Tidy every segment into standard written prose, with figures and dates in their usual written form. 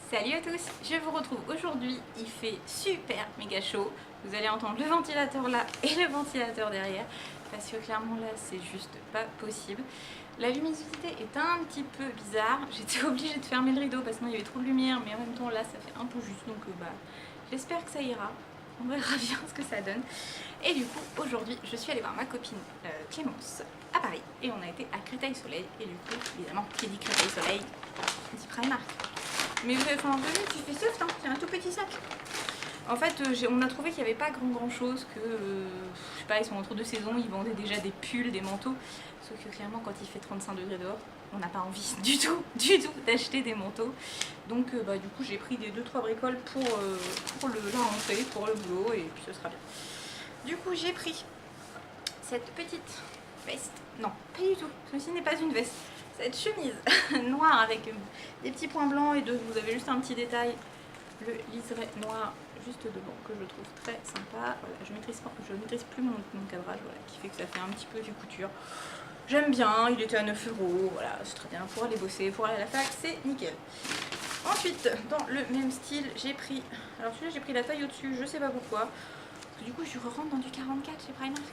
Salut à tous, je vous retrouve aujourd'hui, il fait super méga chaud, vous allez entendre le ventilateur là et le ventilateur derrière, parce que clairement là c'est juste pas possible. La luminosité est un petit peu bizarre, j'étais obligée de fermer le rideau parce que sinon il y avait trop de lumière, mais en même temps là ça fait un peu juste, donc j'espère que ça ira, on verra bien ce que ça donne. Et du coup aujourd'hui je suis allée voir ma copine Clémence à Paris, et on a été à Créteil-Soleil, et du coup évidemment qui dit Créteil-Soleil dit Primark. Mais enfin, venez, tu fais soft, hein, c'est un tout petit sac. En fait, on a trouvé qu'il n'y avait pas grand chose, que, je sais pas, ils sont entre deux saisons, ils vendaient déjà des pulls, des manteaux. Sauf que clairement, quand il fait 35 degrés dehors, on n'a pas envie du tout d'acheter des manteaux. Donc, du coup, j'ai pris des 2-3 bricoles pour la rentrée, pour le boulot, et puis ce sera bien. Du coup, j'ai pris cette petite veste. Non, pas du tout, ceci n'est pas une veste. Cette chemise noire avec des petits points blancs et vous avez juste un petit détail, le liseré noir juste devant, que je trouve très sympa. Voilà, je maîtrise plus mon cadrage, voilà, qui fait que ça fait un petit peu du couture. J'aime bien, il était à 9 €, voilà, c'est très bien pour aller bosser, pour aller à la fac, c'est nickel. Ensuite, dans le même style, j'ai pris, alors celui-là j'ai pris la taille au-dessus, je sais pas pourquoi, parce que du coup je rentre dans du 44 chez Primark.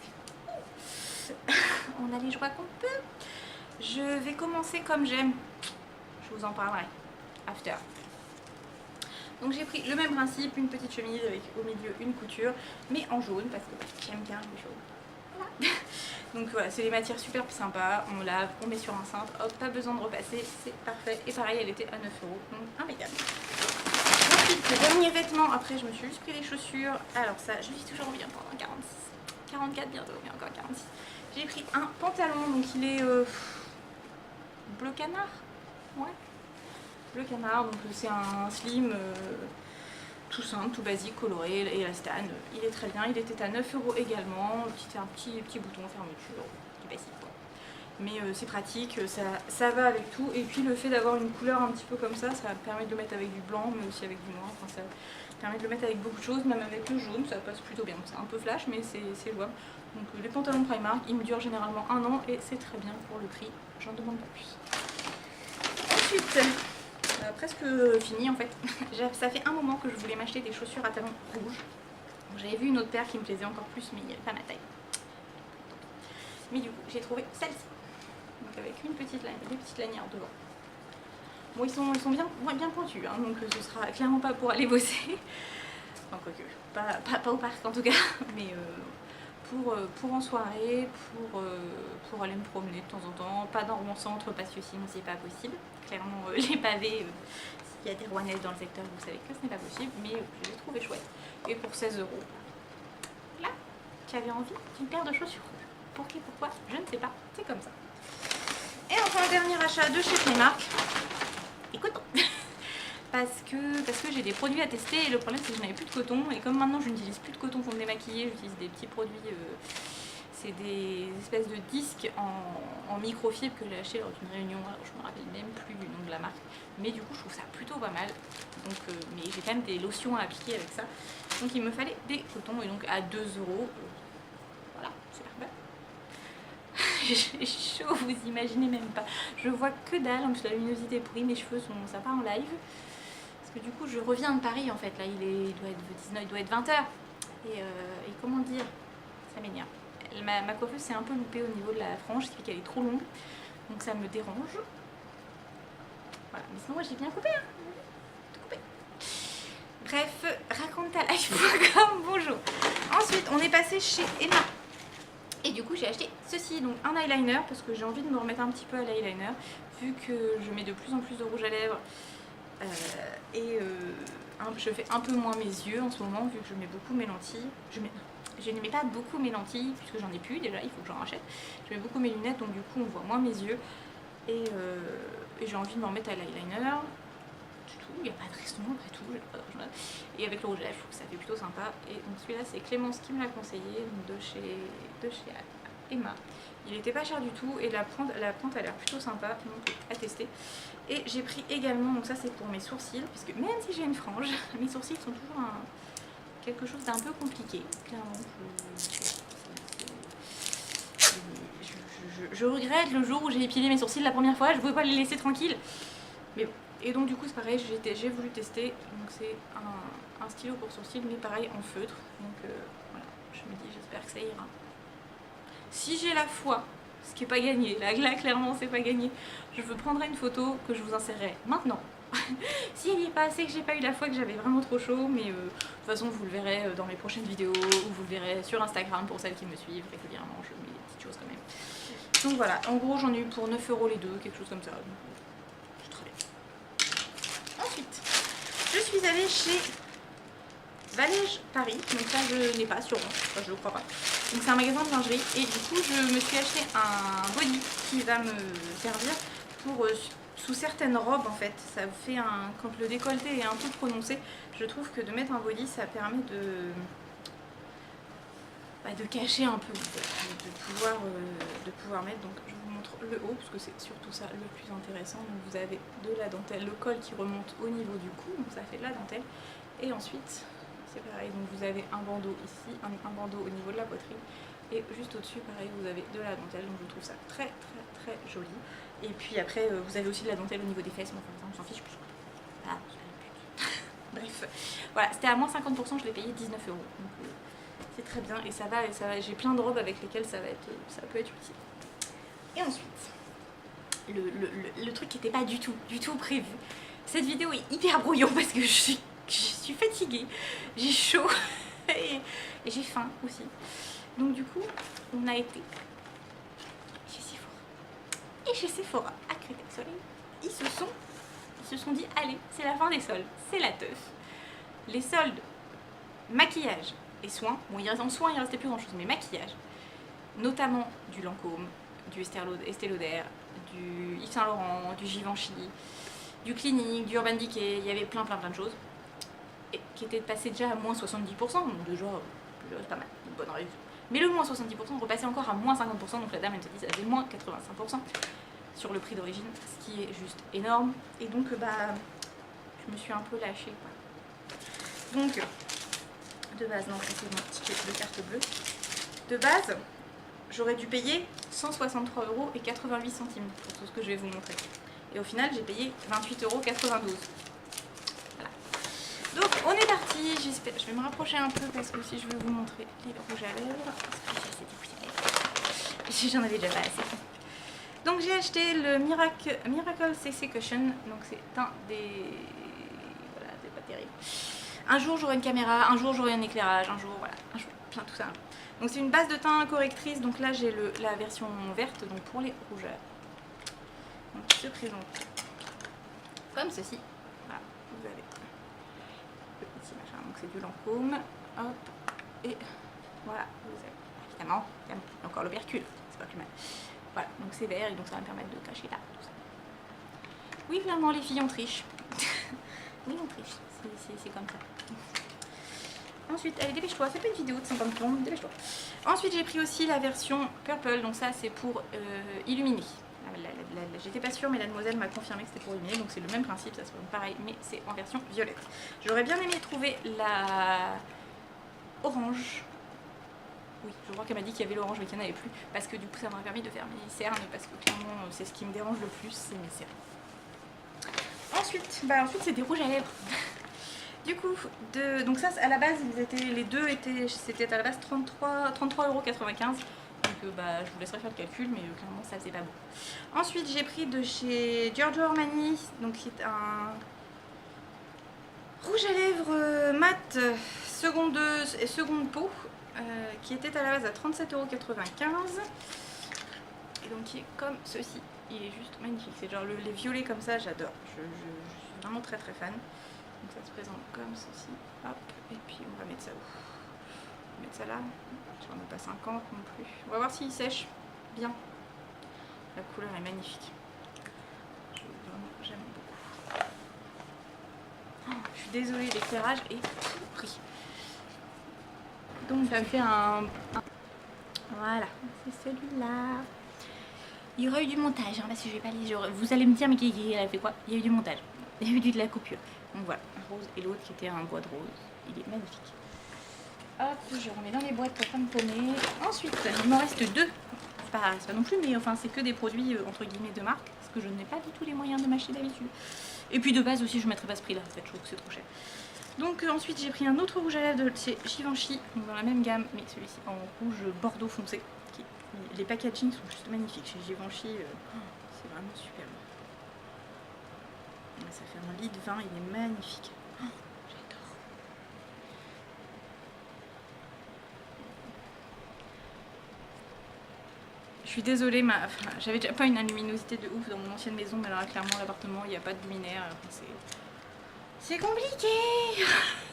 On a les joies qu'on peut. Je vais commencer comme j'aime, je vous en parlerai after. Donc j'ai pris le même principe, une petite chemise avec au milieu une couture, mais en jaune parce que j'aime bien le jaune. Voilà. Donc voilà, c'est des matières super sympas, on lave, on met sur un cintre, hop, pas besoin de repasser, c'est parfait. Et pareil, elle était à 9 €, donc impeccable. Ensuite, le dernier vêtement, après je me suis juste pris les chaussures. Alors ça, je vis toujours bien pendant 46, 44 bientôt, mais encore 46. J'ai pris un pantalon, donc il est bleu canard, ouais, bleu canard, donc c'est un slim tout simple, tout basique, coloré, élastane, il est très bien, il était à 9 € également, un petit bouton fermeture, qui basique quoi. Mais c'est pratique, ça va avec tout, et puis le fait d'avoir une couleur un petit peu comme ça permet de le mettre avec du blanc, mais aussi avec du noir, enfin, ça permet de le mettre avec beaucoup de choses, même avec le jaune, ça passe plutôt bien, c'est un peu flash, mais c'est jouable. Donc les pantalons Primark, ils me durent généralement 1 an, et c'est très bien pour le prix, j'en demande pas plus. Ensuite, presque fini en fait, ça fait un moment que je voulais m'acheter des chaussures à talons rouges. J'avais vu une autre paire qui me plaisait encore plus, mais il n'y avait pas ma taille. Mais du coup, j'ai trouvé celle-ci. Donc avec des petites lanières devant. Bon, ils sont bien pointus, hein, donc ce sera clairement pas pour aller bosser. Enfin, quoique, pas au parc en tout cas, mais pour en soirée, pour aller me promener de temps en temps. Pas dans mon centre parce que sinon c'est pas possible. Clairement, les pavés, s'il y a des rouennaises dans le secteur, vous savez que ce n'est pas possible, mais je l'ai trouvé chouette. Et pour 16 €, là, j'avais envie d'une paire de chaussures rouges. Pour qui, pourquoi, je ne sais pas, c'est comme ça. Et enfin, dernier achat de chez Primark, et coton. parce que j'ai des produits à tester, et le problème c'est que je n'avais plus de coton, et comme maintenant je n'utilise plus de coton pour me démaquiller, j'utilise des petits produits, c'est des espèces de disques en microfibre que j'ai acheté lors d'une réunion, alors je me rappelle même plus du nom de la marque, mais du coup je trouve ça plutôt pas mal, donc, mais j'ai quand même des lotions à appliquer avec ça, donc il me fallait des cotons, et donc à 2 €, voilà, c'est parfait. J'ai chaud, vous imaginez même pas, je vois que dalle, en plus la luminosité est pourrie, mes cheveux ça part en live, parce que du coup je reviens de Paris en fait, là il doit être 20 h, et comment dire, ça m'énerve. Ma coiffeuse s'est un peu loupée au niveau de la frange, ce qui fait qu'elle est trop longue, donc ça me dérange. Voilà, mais sinon moi j'ai bien coupé, hein. Tout coupé. Bref, raconte ta life.com, bonjour. Ensuite, on est passé chez Emma. Et du coup, j'ai acheté ceci, donc un eyeliner, parce que j'ai envie de me remettre un petit peu à l'eyeliner, vu que je mets de plus en plus de rouge à lèvres, je fais un peu moins mes yeux en ce moment, vu que je mets beaucoup mes lentilles. Je ne mets pas beaucoup mes lentilles, puisque j'en ai plus déjà, il faut que j'en rachète. Je mets beaucoup mes lunettes, donc du coup on voit moins mes yeux. Et j'ai envie de me remettre à l'eyeliner. C'est tout, il n'y a pas de raison après tout. Et avec le rouge à lèvres, je trouve que ça fait plutôt sympa. Et donc celui-là, c'est Clémence qui me l'a conseillé, donc de chez Emma. Il n'était pas cher du tout, et la pointe a l'air plutôt sympa, donc à tester. Et j'ai pris également, donc ça c'est pour mes sourcils, puisque même si j'ai une frange, mes sourcils sont toujours quelque chose d'un peu compliqué. Clairement, je regrette le jour où j'ai épilé mes sourcils la première fois, je ne pouvais pas les laisser tranquilles. Mais bon. Et donc du coup c'est pareil, j'ai voulu tester. Donc c'est un stylo pour sourcils, mais pareil en feutre. Donc voilà, je me dis j'espère que ça ira. Si j'ai la foi, ce qui n'est pas gagné, là clairement c'est pas gagné, je vous prendrai une photo que je vous insérerai maintenant. Si il n'y est pas assez, que j'ai pas eu la foi, que j'avais vraiment trop chaud, mais de toute façon vous le verrez dans mes prochaines vidéos, ou vous le verrez sur Instagram pour celles qui me suivent régulièrement, je mets des petites choses quand même. Donc voilà, en gros j'en ai eu pour 9 € les deux, quelque chose comme ça. C'est très bien. Ensuite, je suis allée chez Valège Paris, donc ça je n'ai pas sur moi, enfin, je ne crois pas. Donc c'est un magasin de lingerie et du coup je me suis acheté un body qui va me servir pour sous certaines robes en fait. Ça fait quand le décolleté est un peu prononcé, je trouve que de mettre un body ça permet de cacher un peu, de pouvoir mettre. Donc je vous montre le haut parce que c'est surtout ça le plus intéressant. Donc vous avez de la dentelle, le col qui remonte au niveau du cou, donc ça fait de la dentelle. Et ensuite c'est pareil, donc vous avez un bandeau ici, un bandeau au niveau de la poitrine. Et juste au-dessus pareil vous avez de la dentelle, donc je trouve ça très joli. Et puis après vous avez aussi de la dentelle au niveau des fesses, mais enfin ça on s'en fiche plus. Ah, bref, voilà, c'était à moins 50%, je l'ai payé 19 €. Donc c'est très bien et ça va, j'ai plein de robes avec lesquelles ça peut être utile. Et ensuite, le truc qui n'était pas du tout prévu. Cette vidéo est hyper brouillon parce que je suis fatiguée, j'ai chaud et j'ai faim aussi. Donc du coup, on a été chez Sephora. Et chez Sephora, à Créteil-Soleil, ils se sont dit, allez, c'est la fin des soldes, c'est la teuf. Les soldes, maquillage et soins, bon en soins il restait plus grand chose, mais maquillage, notamment du Lancôme, du Estée Lauder, du Yves Saint Laurent, du Givenchy, du Clinique, du Urban Decay, il y avait plein de choses, et qui étaient passés déjà à moins 70%, donc déjà c'est pas mal, une bonne revue. Mais le moins 70% repassait encore à moins 50%, donc la dame elle se dit ça faisait moins 85% sur le prix d'origine, ce qui est juste énorme, et donc je me suis un peu lâchée quoi. Donc de base, non, c'est mon ticket de carte bleue. De base, j'aurais dû payer 163 € et 88 centimes pour tout ce que je vais vous montrer. Et au final, j'ai payé 28,92 €. Voilà. Donc, on est parti. J'espère. Je vais me rapprocher un peu parce que si je vais vous montrer les rouges à lèvres, parce que j'ai assez de rouges à lèvres. Si j'en avais déjà pas assez. Donc, j'ai acheté le Miracle CC Cushion. Donc, c'est un des. Voilà, c'est pas terrible. Un jour j'aurai une caméra, un jour j'aurai un éclairage, un jour voilà, un jour plein tout ça. Donc c'est une base de teint correctrice, donc là j'ai la version verte donc pour les rougeurs. Donc il se présente comme ceci. Voilà, vous avez le petit machin, donc c'est du Lancôme. Hop, et voilà, vous avez évidemment encore l'opercule, c'est pas plus mal. Voilà, donc c'est vert et donc ça va me permettre de cacher là tout ça. Oui, clairement les filles on triche. Oui, on triche, c'est comme ça. Ensuite, allez, dépêche-toi, fais pas une vidéo de 50 secondes, dépêche-toi. Ensuite, j'ai pris aussi la version Purple, donc ça c'est pour illuminer. J'étais pas sûre, mais la demoiselle m'a confirmé que c'était pour illuminer, donc c'est le même principe, ça se passe pareil, mais c'est en version violette. J'aurais bien aimé trouver la orange. Oui, je crois qu'elle m'a dit qu'il y avait l'orange, mais qu'il n'y en avait plus, parce que du coup ça m'aurait permis de faire mes cernes, parce que clairement c'est ce qui me dérange le plus, c'est mes cernes. Ensuite c'est des rouges à lèvres. Du coup, donc ça à la base, les deux c'était à la base 33,95 €. Donc je vous laisserai faire le calcul, mais clairement ça faisait pas beau. Ensuite j'ai pris de chez Giorgio Armani, donc c'est un rouge à lèvres mat seconde peau, qui était à la base à 37,95 €. Et donc qui est comme ceci. Il est juste magnifique, c'est genre les violets comme ça, j'adore, je suis vraiment très fan. Donc ça se présente comme ceci, hop, et puis on va mettre ça où? On va mettre ça là, j'en ai pas 50 non plus. On va voir s'il sèche bien. La couleur est magnifique. J'aime beaucoup. Oh, je suis désolée, l'éclairage est pourri. Donc ça me fait un... Voilà, c'est celui-là. Il y aurait eu du montage, hein, parce que je vais pas les... Vous allez me dire, mais elle a fait quoi? Il y a eu du montage, il y a eu de la coupure. Donc voilà, un rose et l'autre qui était un bois de rose. Il est magnifique. Hop, je remets dans les boîtes pour pas me paumer. Ensuite, il m'en reste deux. C'est pas non plus, mais enfin c'est que des produits entre guillemets de marque, parce que je n'ai pas du tout les moyens de m'acheter d'habitude. Et puis de base aussi je mettrais pas ce prix là en fait, je trouve que c'est trop cher. Donc ensuite j'ai pris un autre rouge à lèvres de chez Givenchy, donc dans la même gamme, mais celui-ci en rouge bordeaux foncé. Les packaging sont juste magnifiques chez Givenchy, c'est vraiment super. Ça fait un lit de vin, il est magnifique. J'adore. Je suis désolée, j'avais déjà pas une luminosité de ouf dans mon ancienne maison, mais alors clairement l'appartement il n'y a pas de luminaire, c'est compliqué.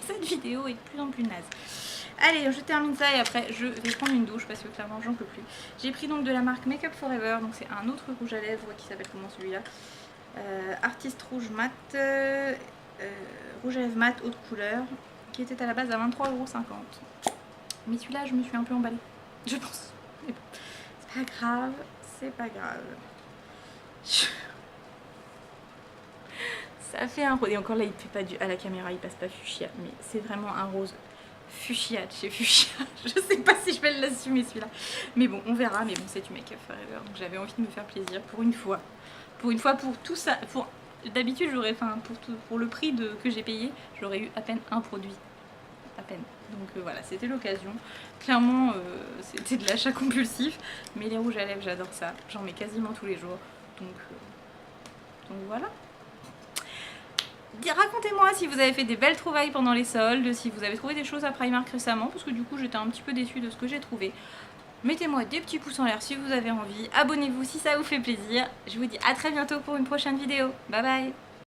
Cette vidéo est de plus en plus naze. Allez, je termine ça et après je vais prendre une douche parce que clairement j'en peux plus. J'ai pris donc de la marque Make Up Forever, donc c'est un autre rouge à lèvres qui s'appelle comment celui-là, Artiste Rouge Mat, rouge à lèvres mat haute couleur, qui était à la base à 23,50 €. Mais celui-là je me suis un peu emballée, je pense. Mais bon, c'est pas grave, c'est pas grave. Ça fait un rose, et encore là il fait pas à la caméra, il passe pas fuchsia, mais c'est vraiment un rose fuchsia de chez Fuchsia. Je sais pas si je vais l'assumer celui-là, mais bon on verra. Mais bon c'est du Make Up Forever, donc j'avais envie de me faire plaisir pour une fois pour tout ça. D'habitude j'aurais, pour le prix que j'ai payé, j'aurais eu à peine un produit, à peine. Donc voilà, c'était l'occasion. Clairement c'était de l'achat compulsif, mais les rouges à lèvres j'adore ça, j'en mets quasiment tous les jours, donc voilà. Racontez-moi si vous avez fait des belles trouvailles pendant les soldes, si vous avez trouvé des choses à Primark récemment, parce que du coup j'étais un petit peu déçue de ce que j'ai trouvé. Mettez-moi des petits pouces en l'air si vous avez envie, abonnez-vous si ça vous fait plaisir. Je vous dis à très bientôt pour une prochaine vidéo. Bye bye.